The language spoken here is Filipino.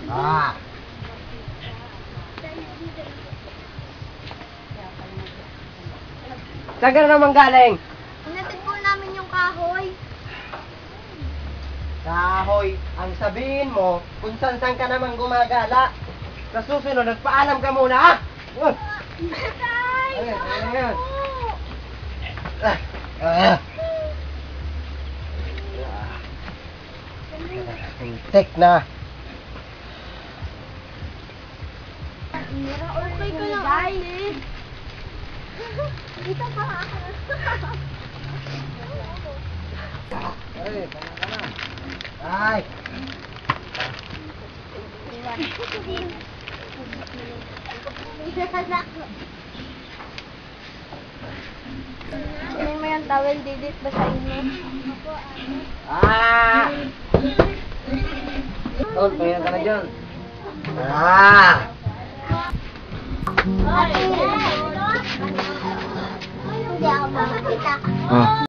Ah. Saan ka na naman galing? Hinatid po namin yung kahoy. Kahoy, ang sabihin mo, kung saan ka naman gumagala. Sa susunod, nagpaalam ka muna, ha? Tay! Ayan. Ah. Tek na. Okay ka lang, ate. Dito pa ako. Ay, tama ka na. Ay. Sinin mo yung towel, didit, basahin mo. Ah. Ton, pahinga ka na dyan. Ah. Ate, hindi ako makakita. Ah.